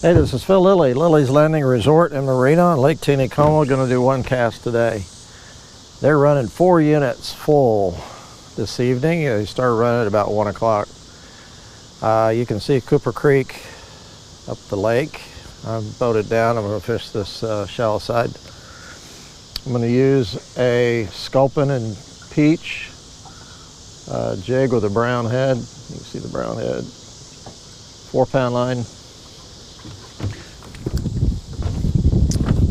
Hey, this is Phil Lilley, Lilley's Landing Resort and Marina on Lake Taneycomo. Going to do one cast today. They're running 4 units full this evening. They start running at about 1 o'clock. You can see Cooper Creek up the lake. I'm boated down. I'm going to fish this shallow side. I'm going to use a sculpin and peach jig with a brown head. You can see the brown head. 4-pound line.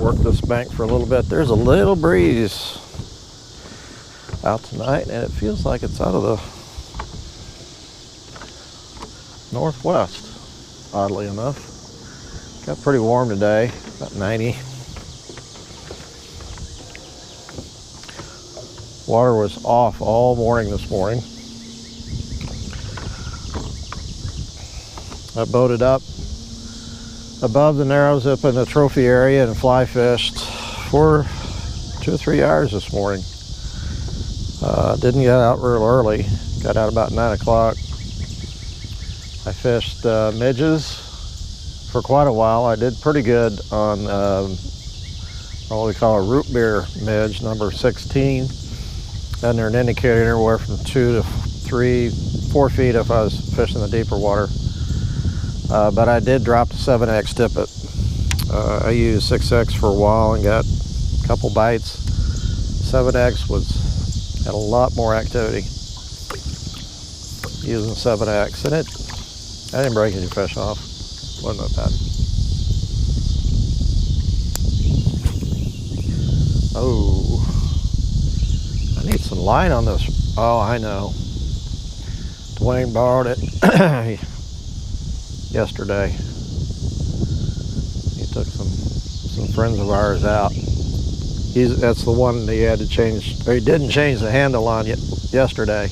Work this bank for a little bit. There's a little breeze out tonight, and it feels like it's out of the northwest, oddly enough. Got pretty warm today, about 90. Water was off all morning this morning. I boated up above the narrows up in the trophy area and fly fished for 2 or 3 hours this morning. Didn't get out real early. Got out about 9 o'clock. I fished midges for quite a while. I did pretty good on what we call a root beer midge, number 16. Under an indicator anywhere from 2 to 3, 4 feet if I was fishing the deeper water. But I did drop the 7X tippet. I used 6X for a while and got a couple bites. 7X had a lot more activity using 7X, and I didn't break any fish off. Wasn't that bad. Oh, I need some line on this. Oh, I know. Dwayne borrowed it yesterday. He took some friends of ours out. That's the one that he had to change, or he didn't change the handle on yesterday.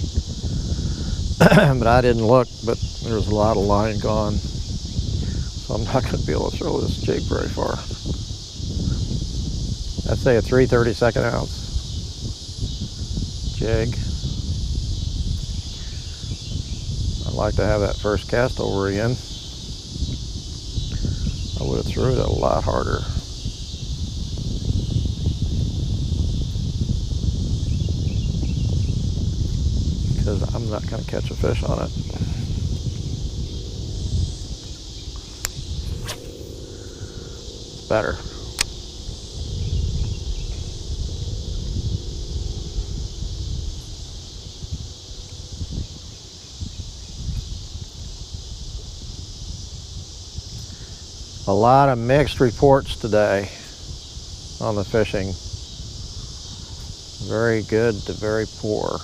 But I didn't look, but there was a lot of line gone. So I'm not going to be able to throw this jig very far. I'd say a 3/32 ounce jig. I'd like to have that first cast over again. I would have threw it a lot harder. Because I'm not going to catch a fish on it. It's better. A lot of mixed reports today on the fishing. Very good to very poor.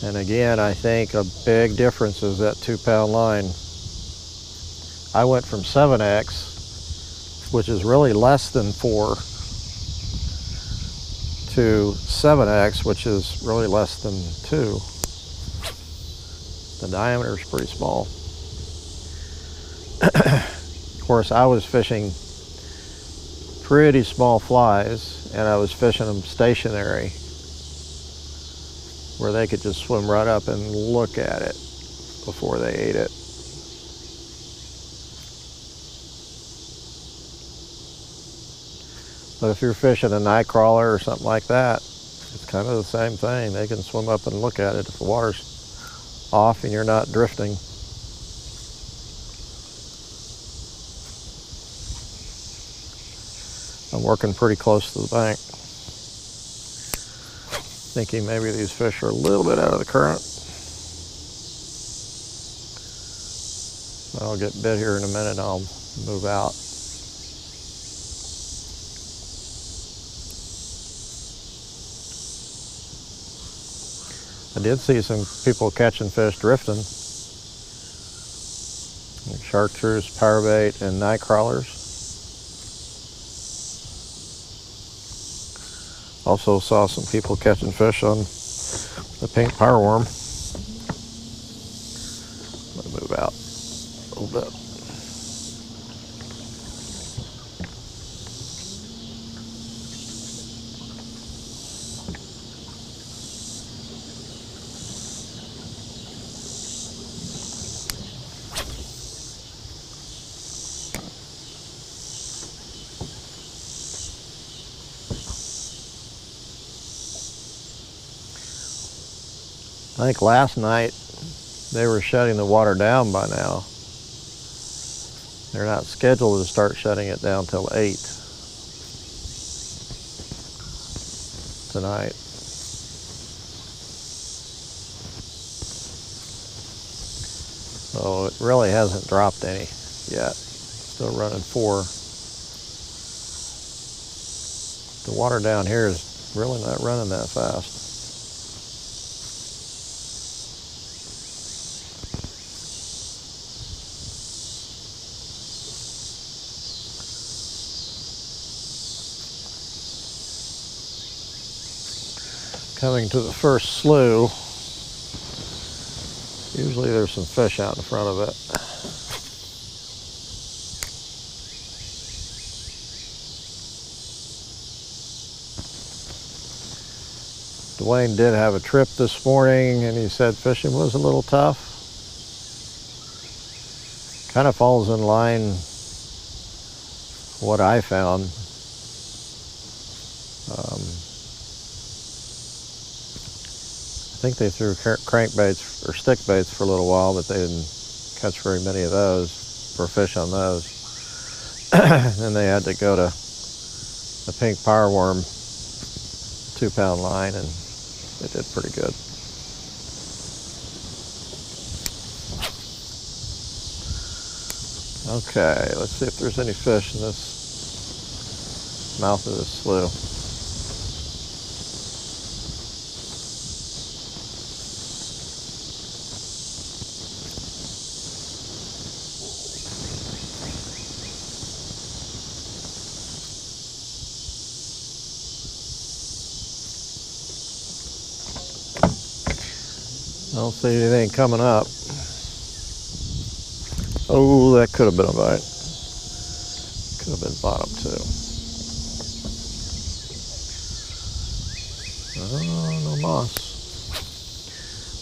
And again, I think a big difference is that 2-pound line. I went from 7X, which is really less than 4, to 7X, which is really less than 2. The diameter is pretty small. Of course, I was fishing pretty small flies, and I was fishing them stationary, where they could just swim right up and look at it before they ate it. But if you're fishing a night crawler or something like that, it's kind of the same thing. They can swim up and look at it if the water's off and you're not drifting. I'm working pretty close to the bank, thinking maybe these fish are a little bit out of the current. I'll get bit here in a minute and I'll move out. I did see some people catching fish drifting. Like chartreuse, powerbait, and night crawlers. Also saw some people catching fish on the pink powerworm. Let me move out a little bit. I think last night they were shutting the water down by now. They're not scheduled to start shutting it down till 8 tonight. So it really hasn't dropped any yet. Still running 4. The water down here is really not running that fast. Coming to the first slough. Usually there's some fish out in front of it. Dwayne did have a trip this morning and he said fishing was a little tough. Kind of falls in line what I found. I think they threw crankbaits or stick baits for a little while, but they didn't catch very many of those, or fish on those. Then they had to go to the pink powerworm 2-pound line, and they did pretty good. Okay, let's see if there's any fish in this mouth of this slough. I don't see anything coming up. Oh, that could have been a bite. Could have been bottom too. Oh, no moss.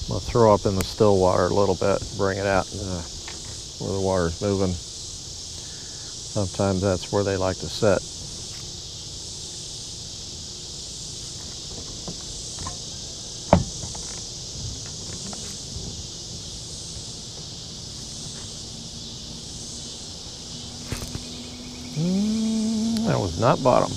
I'm going to throw up in the still water a little bit, bring it out where the water's moving. Sometimes that's where they like to sit. That was not bottom.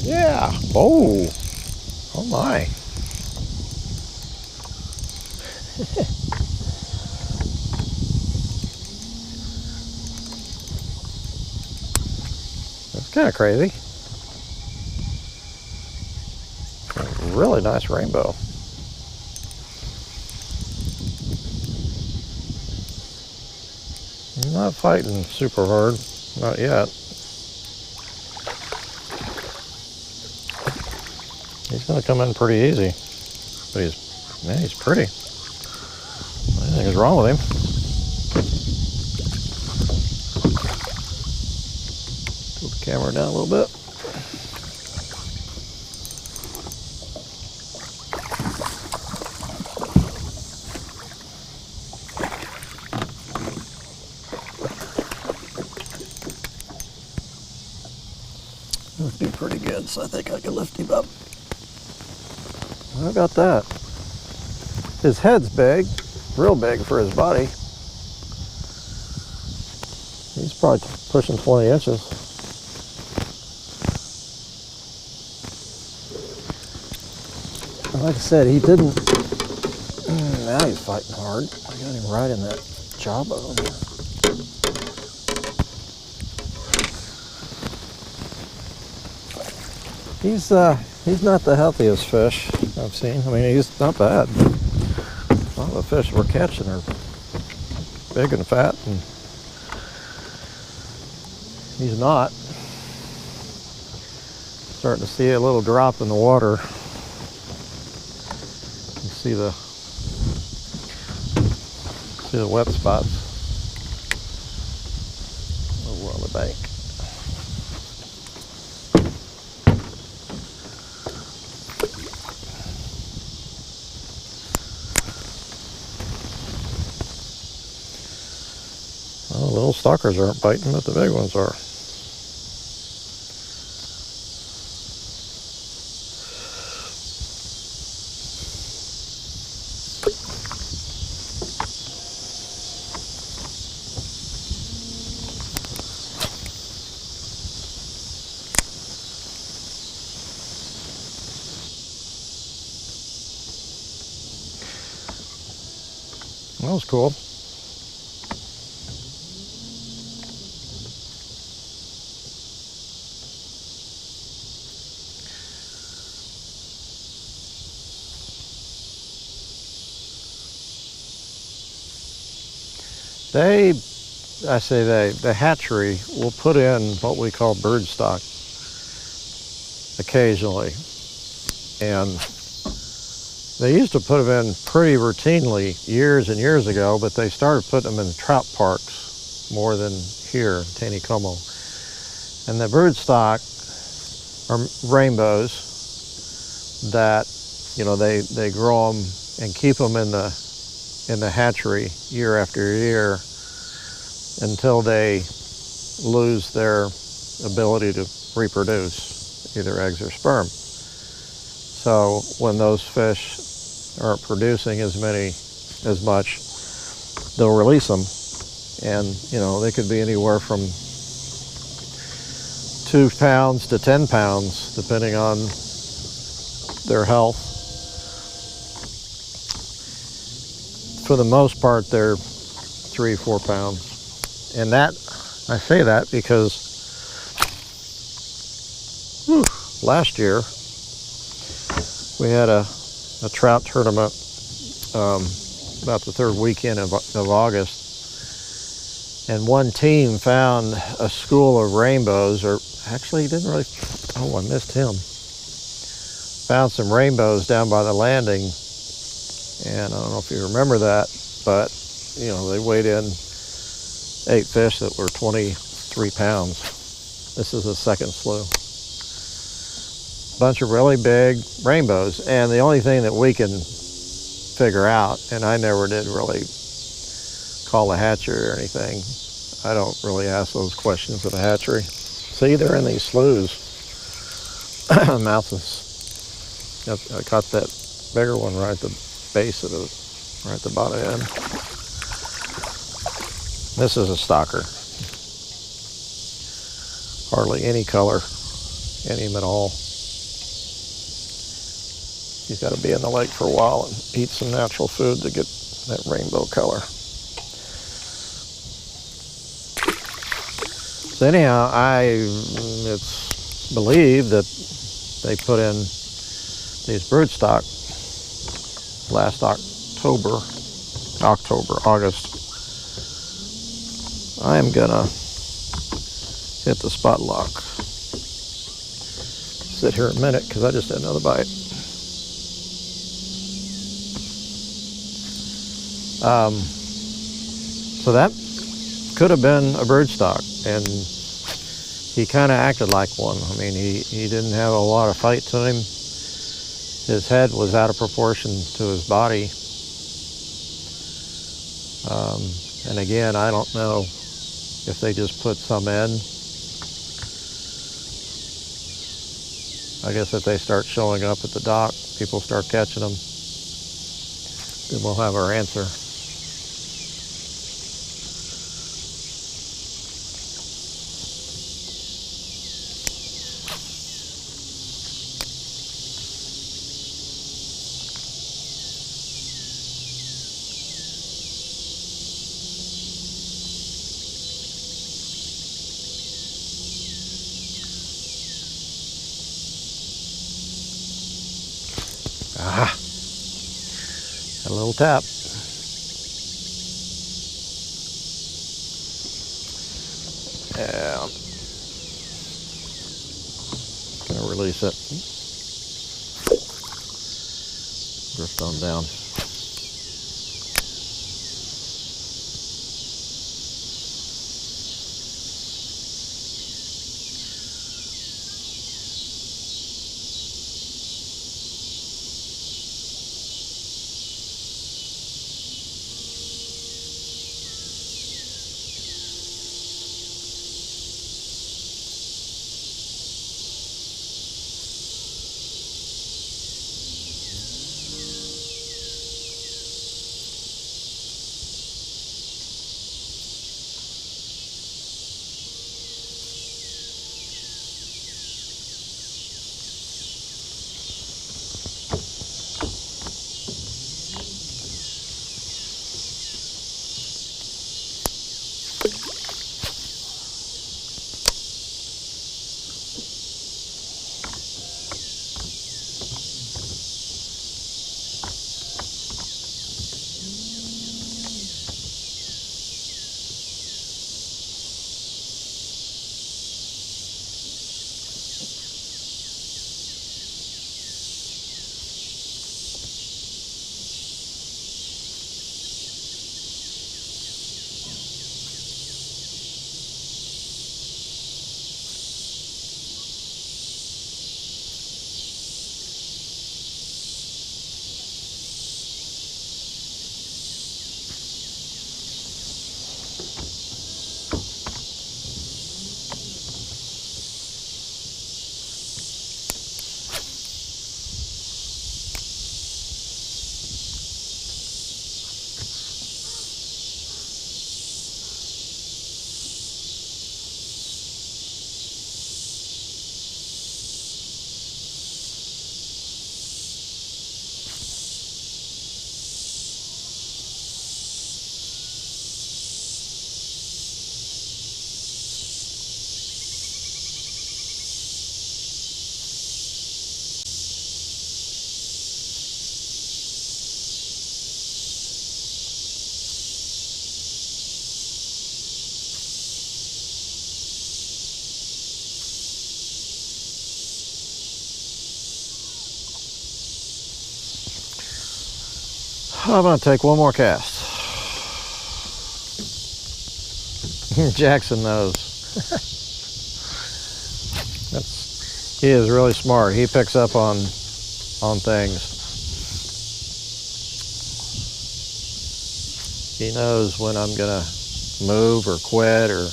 Yeah. Oh. Oh my. That's kind of crazy. A really nice rainbow. Not fighting super hard. Not yet. He's going to come in pretty easy, but he's pretty. Nothing is wrong with him. Tilt the camera down a little bit. Must be pretty good, so I think I can lift him up. How about that? His head's big, real big for his body. He's probably pushing 20 inches. Like I said, he didn't. Now he's fighting hard. I got him right in that jawbone. He's not the healthiest fish I've seen. I mean, he's not bad. A lot of the fish we're catching are big and fat, and he's not. Starting to see a little drop in the water. You see the wet spots over on the bank. Well, the little stalkers aren't biting, but the big ones are. That was cool. The hatchery will put in what we call bird stock occasionally. And they used to put them in pretty routinely years and years ago, but they started putting them in trout parks more than here in Taneycomo. And the bird stock are rainbows that, you know, they grow them and keep them in the hatchery year after year until they lose their ability to reproduce, either eggs or sperm. So when those fish aren't producing as much, they'll release them, and you know, they could be anywhere from 2 pounds to 10 pounds depending on their health. For the most part, they're 3-4 pounds. And that, I say that because last year we had a trout tournament about the third weekend of August, and one team found a school of rainbows, or actually didn't really, oh, I missed him. Found some rainbows down by the landing, and I don't know if you remember that, but you know, they weighed in 8 fish that were 23 pounds. This is the second slew. Bunch of really big rainbows, and the only thing that we can figure out, and I never did really call the hatchery or anything, I don't really ask those questions at the hatchery. See, they're in these sloughs. Mouth is, I caught that bigger one right at the base of it, right at the bottom end. This is a stalker. Hardly any color in him at all. He's got to be in the lake for a while and eat some natural food to get that rainbow color. So anyhow, it's believed that they put in these broodstock last August. I am gonna hit the spot lock. Sit here a minute because I just had another bite. So that could have been a bird stock, and he kind of acted like one. I mean, he didn't have a lot of fight to him. His head was out of proportion to his body. And again, I don't know if they just put some in. I guess if they start showing up at the dock, people start catching them, then we'll have our answer. Ah, a little tap. I'll release it. Drift on down. I'm going to take one more cast. Jackson knows. He is really smart. He picks up on things. He knows when I'm going to move or quit or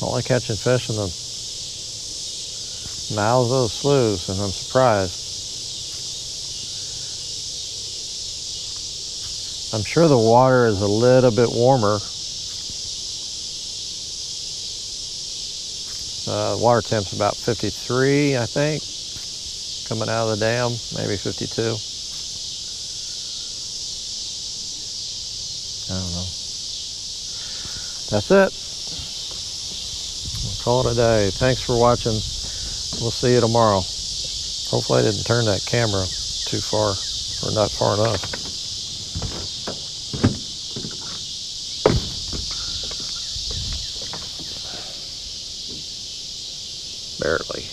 only catching fish in the mouths of those sloughs, and I'm surprised. I'm sure the water is a little bit warmer. Water temp's about 53, I think, coming out of the dam, maybe 52. I don't know. That's it. Call it a day. Thanks for watching. We'll see you tomorrow. Hopefully I didn't turn that camera too far, or not far enough. Barely.